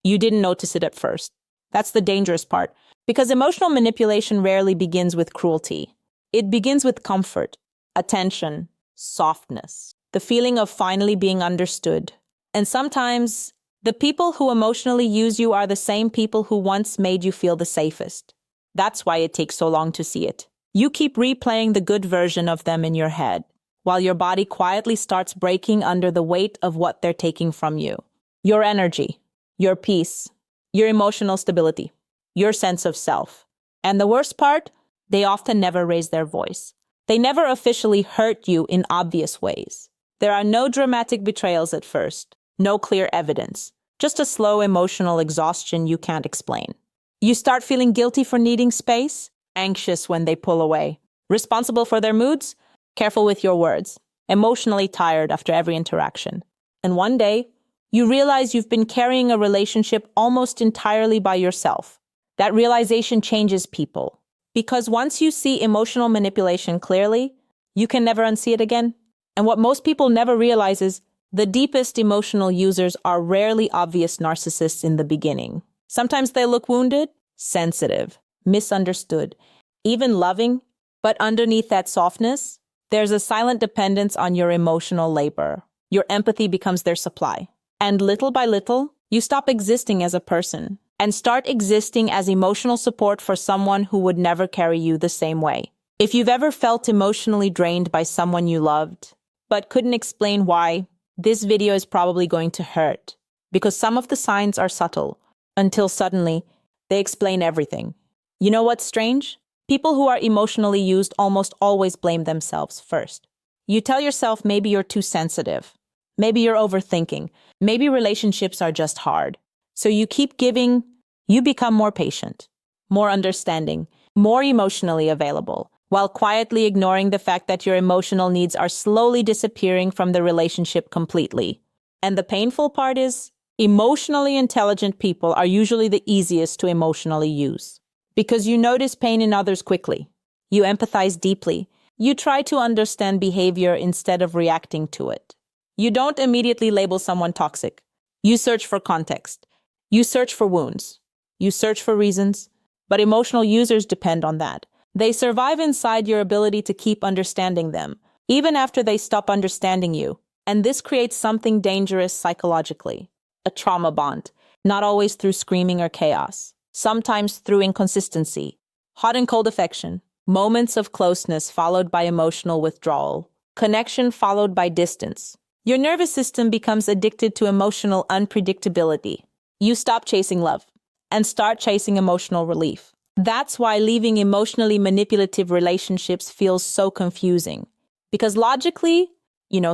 You didn't notice it at first. That's the dangerous part, because emotional manipulation rarely begins with cruelty. It begins with comfort, attention, softness, the feeling of finally being understood. And sometimes, the people who emotionally use you are the same people who once made you feel the safest. That's why it takes so long to see it. You keep replaying the good version of them in your head, while your body quietly starts breaking under the weight of what they're taking from you. Your energy, your peace, your emotional stability, your sense of self. And the worst part, they often never raise their voice. They never officially hurt you in obvious ways. There are no dramatic betrayals at first, no clear evidence, just a slow emotional exhaustion you can't explain. You start feeling guilty for needing space, anxious when they pull away, responsible for their moods, careful with your words, emotionally tired after every interaction. And one day, you realize you've been carrying a relationship almost entirely by yourself. That realization changes people, because once you see emotional manipulation clearly, you can never unsee it again. And what most people never realize is the deepest emotional users are rarely obvious narcissists in the beginning. Sometimes they look wounded, sensitive, misunderstood, even loving, but underneath that softness, there's a silent dependence on your emotional labor. Your empathy becomes their supply. And little by little, you stop existing as a person and start existing as emotional support for someone who would never carry you the same way. If you've ever felt emotionally drained by someone you loved, but couldn't explain why, this video is probably going to hurt, because some of the signs are subtle, until suddenly, they explain everything. You know what's strange? People who are emotionally used almost always blame themselves first. You tell yourself maybe you're too sensitive, maybe you're overthinking, maybe relationships are just hard. So you keep giving, you become more patient, more understanding, more emotionally available, while quietly ignoring the fact that your emotional needs are slowly disappearing from the relationship completely. And the painful part is, emotionally intelligent people are usually the easiest to emotionally use. Because you notice pain in others quickly. You empathize deeply. You try to understand behavior instead of reacting to it. You don't immediately label someone toxic. You search for context. You search for wounds. You search for reasons. But emotional users depend on that. They survive inside your ability to keep understanding them, even after they stop understanding you. And this creates something dangerous psychologically. A trauma bond, not always through screaming or chaos. Sometimes through inconsistency, hot and cold affection, moments of closeness followed by emotional withdrawal, connection followed by distance. Your nervous system becomes addicted to emotional unpredictability. You stop chasing love and start chasing emotional relief. That's why leaving emotionally manipulative relationships feels so confusing. Because logically,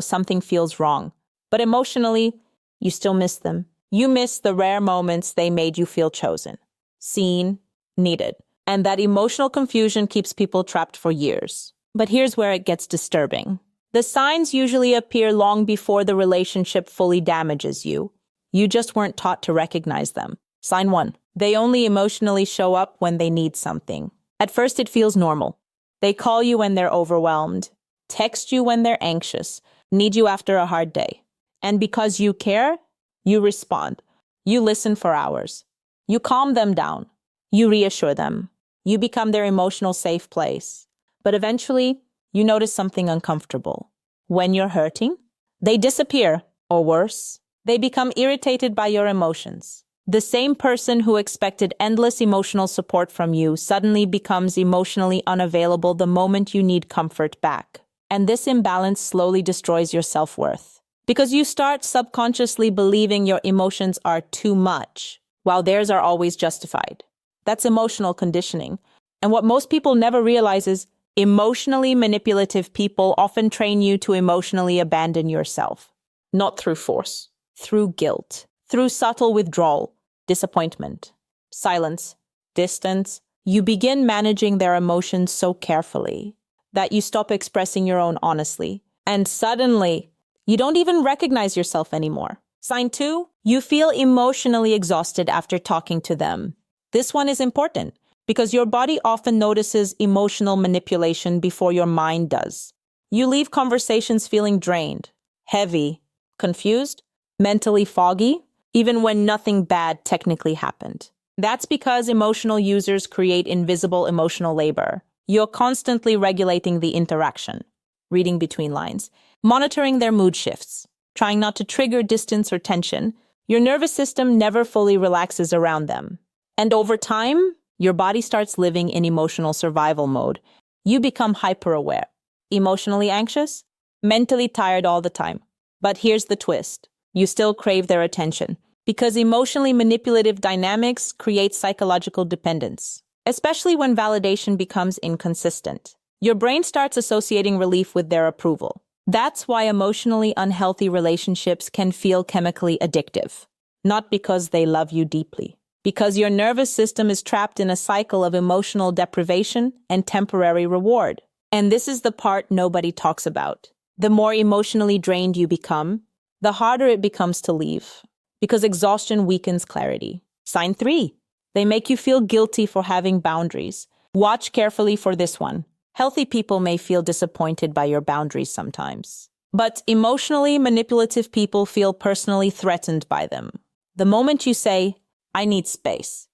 something feels wrong. But emotionally, you still miss them. You miss the rare moments they made you feel chosen, seen, needed. And that emotional confusion keeps people trapped for years. But here's where it gets disturbing. The signs usually appear long before the relationship fully damages you. You just weren't taught to recognize them. Sign 1. They only emotionally show up when they need something. At first, it feels normal. They call you when they're overwhelmed, text you when they're anxious, need you after a hard day. And because you care, you respond. You listen for hours. You calm them down. You reassure them. You become their emotional safe place. But eventually, you notice something uncomfortable. When you're hurting, they disappear, or worse, they become irritated by your emotions. The same person who expected endless emotional support from you suddenly becomes emotionally unavailable the moment you need comfort back. And this imbalance slowly destroys your self-worth. Because you start subconsciously believing your emotions are too much, while theirs are always justified. That's emotional conditioning. And what most people never realize is emotionally manipulative people often train you to emotionally abandon yourself. Not through force, through guilt, through subtle withdrawal, disappointment, silence, distance. You begin managing their emotions so carefully that you stop expressing your own honestly. And suddenly, you don't even recognize yourself anymore. Sign 2, you feel emotionally exhausted after talking to them. This one is important because your body often notices emotional manipulation before your mind does. You leave conversations feeling drained, heavy, confused, mentally foggy, even when nothing bad technically happened. That's because emotional users create invisible emotional labor. You're constantly regulating the interaction, reading between lines, monitoring their mood shifts, trying not to trigger distance or tension. Your nervous system never fully relaxes around them. And over time, your body starts living in emotional survival mode. You become hyper-aware, emotionally anxious, mentally tired all the time. But here's the twist. You still crave their attention, because emotionally manipulative dynamics create psychological dependence, especially when validation becomes inconsistent. Your brain starts associating relief with their approval. That's why emotionally unhealthy relationships can feel chemically addictive, not because they love you deeply, because your nervous system is trapped in a cycle of emotional deprivation and temporary reward. And this is the part nobody talks about. The more emotionally drained you become, the harder it becomes to leave, because exhaustion weakens clarity. Sign 3. They make you feel guilty for having boundaries. Watch carefully for this one. Healthy people may feel disappointed by your boundaries sometimes, but emotionally manipulative people feel personally threatened by them. The moment you say, "I need space,"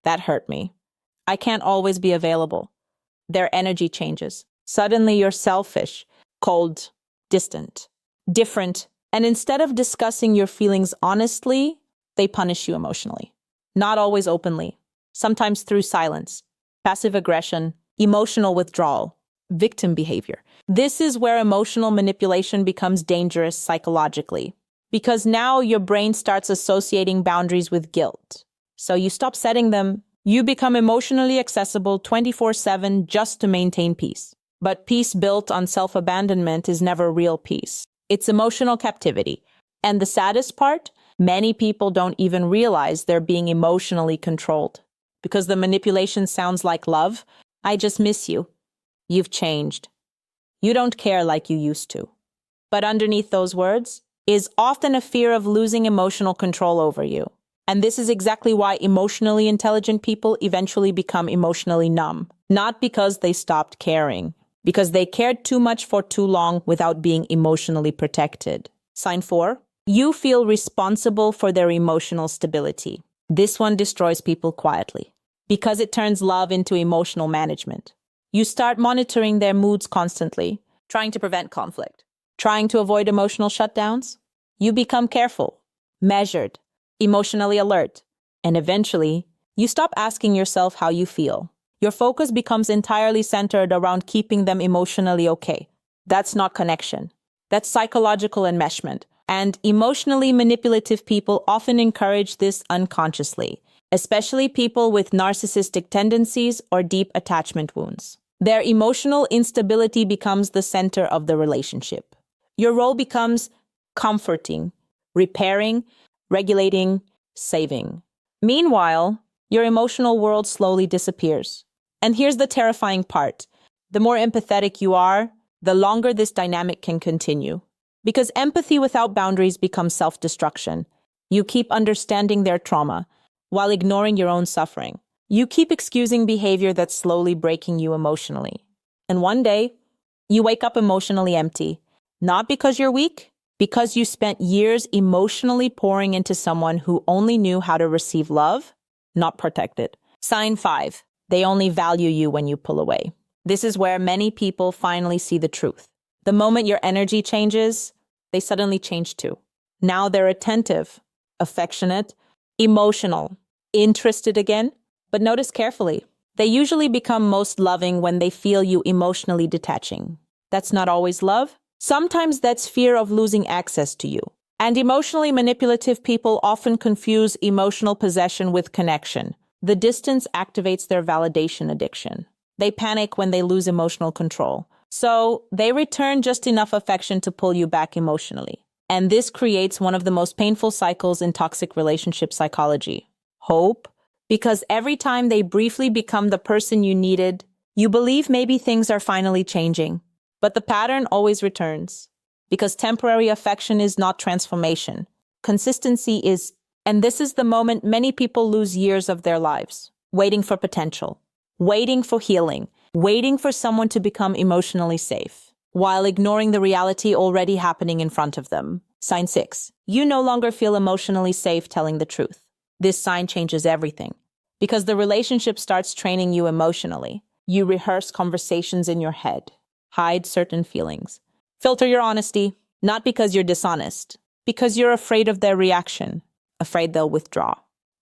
that hurt me. I can't always be available. Their energy changes. Suddenly you're selfish, cold, distant, different, and instead of discussing your feelings honestly, they punish you emotionally. Not always openly, sometimes through silence, passive aggression, emotional withdrawal, victim behavior. This is where emotional manipulation becomes dangerous psychologically, because now your brain starts associating boundaries with guilt. So you stop setting them. You become emotionally accessible 24/7 just to maintain peace. But peace built on self-abandonment is never real peace. It's emotional captivity. And the saddest part, many people don't even realize they're being emotionally controlled, because the manipulation sounds like love. "I just miss you. You've changed. You don't care like you used to." But underneath those words is often a fear of losing emotional control over you. And this is exactly why emotionally intelligent people eventually become emotionally numb. Not because they stopped caring, because they cared too much for too long without being emotionally protected. Sign 4. You feel responsible for their emotional stability. This one destroys people quietly, because it turns love into emotional management. You start monitoring their moods constantly, trying to prevent conflict, trying to avoid emotional shutdowns. You become careful, measured, emotionally alert, and eventually, you stop asking yourself how you feel. Your focus becomes entirely centered around keeping them emotionally okay. That's not connection. That's psychological enmeshment. And emotionally manipulative people often encourage this unconsciously, especially people with narcissistic tendencies or deep attachment wounds. Their emotional instability becomes the center of the relationship. Your role becomes comforting, repairing, regulating, saving. Meanwhile, your emotional world slowly disappears. And here's the terrifying part. The more empathetic you are, the longer this dynamic can continue. Because empathy without boundaries becomes self-destruction. You keep understanding their trauma while ignoring your own suffering. You keep excusing behavior that's slowly breaking you emotionally. And one day, you wake up emotionally empty. Not because you're weak, because you spent years emotionally pouring into someone who only knew how to receive love, not protect it. Sign 5. They only value you when you pull away. This is where many people finally see the truth. The moment your energy changes, they suddenly change too. Now they're attentive, affectionate, emotional, interested again. But notice carefully. They usually become most loving when they feel you emotionally detaching. That's not always love. Sometimes that's fear of losing access to you. And emotionally manipulative people often confuse emotional possession with connection. The distance activates their validation addiction. They panic when they lose emotional control. So they return just enough affection to pull you back emotionally. And this creates one of the most painful cycles in toxic relationship psychology. Hope. Because every time they briefly become the person you needed, you believe maybe things are finally changing. But the pattern always returns. Because temporary affection is not transformation. Consistency is, and this is the moment many people lose years of their lives, waiting for potential, waiting for healing, waiting for someone to become emotionally safe, while ignoring the reality already happening in front of them. Sign 6. You no longer feel emotionally safe telling the truth. This sign changes everything because the relationship starts training you emotionally. You rehearse conversations in your head, hide certain feelings, filter your honesty, not because you're dishonest, because you're afraid of their reaction, afraid they'll withdraw,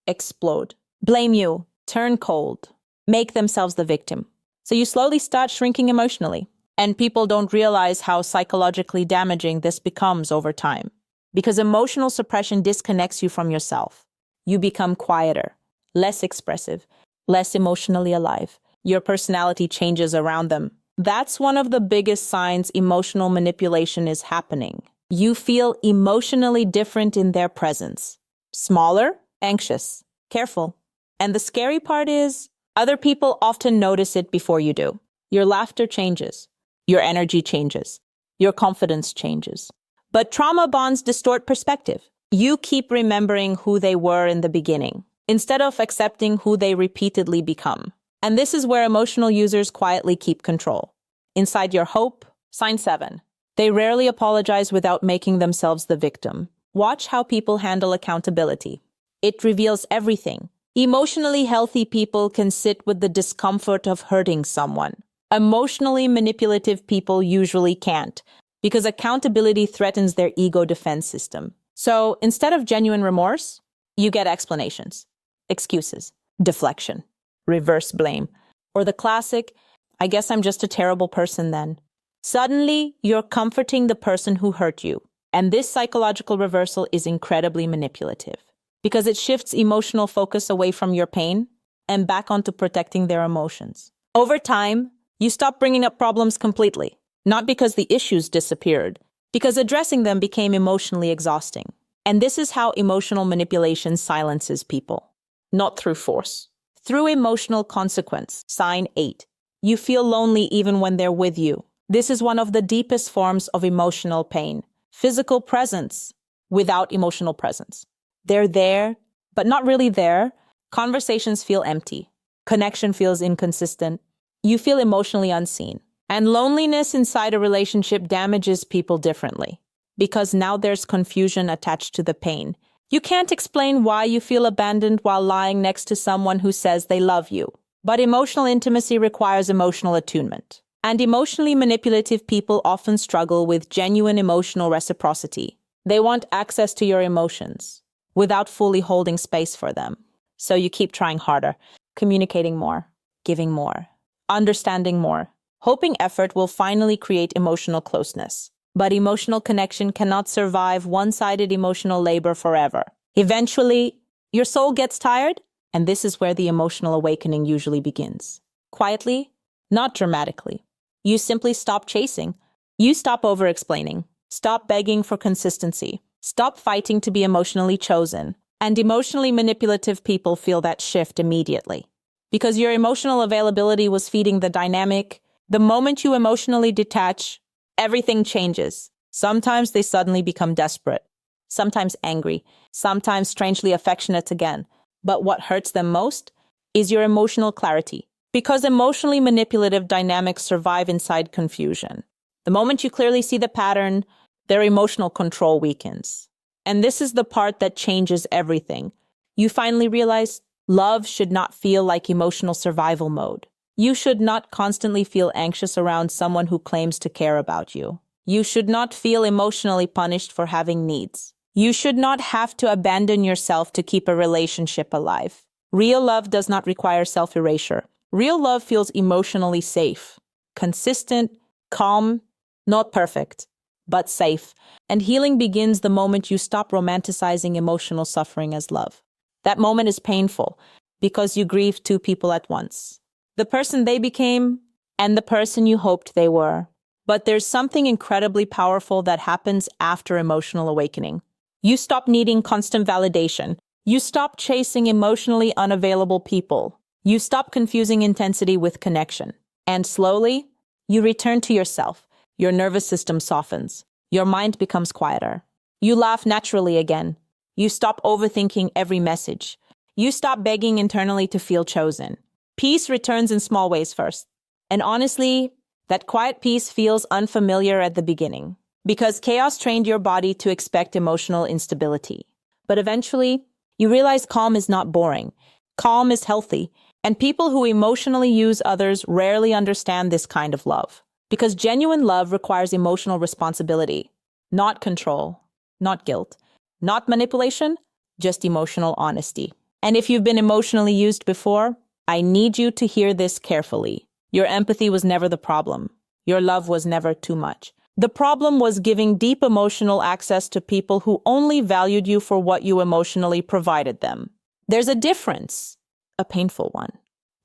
explode, blame you, turn cold, make themselves the victim. So you slowly start shrinking emotionally. And people don't realize how psychologically damaging this becomes over time. Because emotional suppression disconnects you from yourself. You become quieter, less expressive, less emotionally alive. Your personality changes around them. That's one of the biggest signs emotional manipulation is happening. You feel emotionally different in their presence. Smaller, anxious, careful. And the scary part is, other people often notice it before you do. Your laughter changes. Your energy changes. Your confidence changes. But trauma bonds distort perspective. You keep remembering who they were in the beginning, instead of accepting who they repeatedly become. And this is where emotional users quietly keep control. Inside your hope, sign 7. They rarely apologize without making themselves the victim. Watch how people handle accountability. It reveals everything. Emotionally healthy people can sit with the discomfort of hurting someone. Emotionally manipulative people usually can't, because accountability threatens their ego defense system. So instead of genuine remorse, you get explanations, excuses, deflection, reverse blame, or the classic, I guess I'm just a terrible person then. Suddenly, you're comforting the person who hurt you. And this psychological reversal is incredibly manipulative, because it shifts emotional focus away from your pain and back onto protecting their emotions. Over time, you stop bringing up problems completely, not because the issues disappeared, because addressing them became emotionally exhausting. And this is how emotional manipulation silences people. Not through force, through emotional consequence. Sign 8. You feel lonely even when they're with you. This is one of the deepest forms of emotional pain. Physical presence without emotional presence. They're there, but not really there. Conversations feel empty. Connection feels inconsistent. You feel emotionally unseen. And loneliness inside a relationship damages people differently, because now there's confusion attached to the pain. You can't explain why you feel abandoned while lying next to someone who says they love you. But emotional intimacy requires emotional attunement. And emotionally manipulative people often struggle with genuine emotional reciprocity. They want access to your emotions without fully holding space for them. So you keep trying harder, communicating more, giving more, understanding more, hoping effort will finally create emotional closeness. But emotional connection cannot survive one-sided emotional labor forever. Eventually, your soul gets tired, and this is where the emotional awakening usually begins. Quietly, not dramatically. You simply stop chasing. You stop over-explaining. Stop begging for consistency. Stop fighting to be emotionally chosen. And emotionally manipulative people feel that shift immediately. Because your emotional availability was feeding the dynamic, the moment you emotionally detach, everything changes. Sometimes they suddenly become desperate, sometimes angry, sometimes strangely affectionate again. But what hurts them most is your emotional clarity. Because emotionally manipulative dynamics survive inside confusion. The moment you clearly see the pattern, their emotional control weakens. And this is the part that changes everything. You finally realize love should not feel like emotional survival mode. You should not constantly feel anxious around someone who claims to care about you. You should not feel emotionally punished for having needs. You should not have to abandon yourself to keep a relationship alive. Real love does not require self-erasure. Real love feels emotionally safe, consistent, calm, not perfect, but safe. And healing begins the moment you stop romanticizing emotional suffering as love. That moment is painful because you grieve two people at once. The person they became and the person you hoped they were. But there's something incredibly powerful that happens after emotional awakening. You stop needing constant validation. You stop chasing emotionally unavailable people. You stop confusing intensity with connection. And slowly, you return to yourself. Your nervous system softens. Your mind becomes quieter. You laugh naturally again. You stop overthinking every message. You stop begging internally to feel chosen. Peace returns in small ways first. And honestly, that quiet peace feels unfamiliar at the beginning. because chaos trained your body to expect emotional instability. But eventually, you realize calm is not boring. Calm is healthy, and people who emotionally use others rarely understand this kind of love. Because genuine love requires emotional responsibility, not control, not guilt, not manipulation, just emotional honesty. And if you've been emotionally used before, I need you to hear this carefully. Your empathy was never the problem. Your love was never too much. The problem was giving deep emotional access to people who only valued you for what you emotionally provided them. There's a difference, a painful one.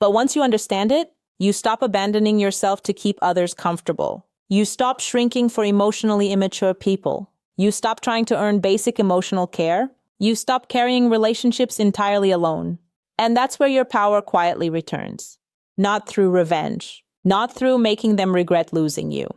But once you understand it, you stop abandoning yourself to keep others comfortable. You stop shrinking for emotionally immature people. You stop trying to earn basic emotional care. You stop carrying relationships entirely alone. And that's where your power quietly returns. Not through revenge, not through making them regret losing you,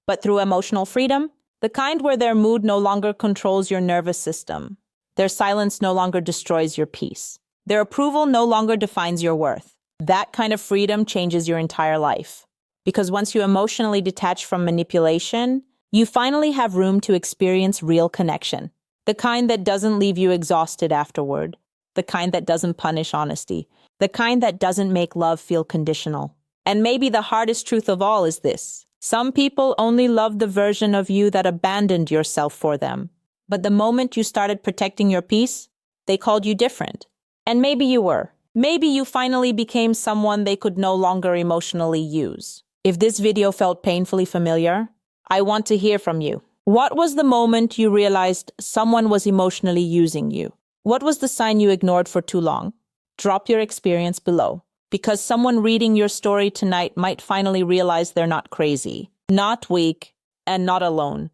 but through emotional freedom, the kind where their mood no longer controls your nervous system. Their silence no longer destroys your peace. Their approval no longer defines your worth. That kind of freedom changes your entire life. Because once you emotionally detach from manipulation, you finally have room to experience real connection. The kind that doesn't leave you exhausted afterward. The kind that doesn't punish honesty. The kind that doesn't make love feel conditional. And maybe the hardest truth of all is this. Some people only love the version of you that abandoned yourself for them. But the moment you started protecting your peace, they called you different. And maybe you were. Maybe you finally became someone they could no longer emotionally use. If this video felt painfully familiar, I want to hear from you. What was the moment you realized someone was emotionally using you? What was the sign you ignored for too long? Drop your experience below, because someone reading your story tonight might finally realize they're not crazy, not weak, and not alone.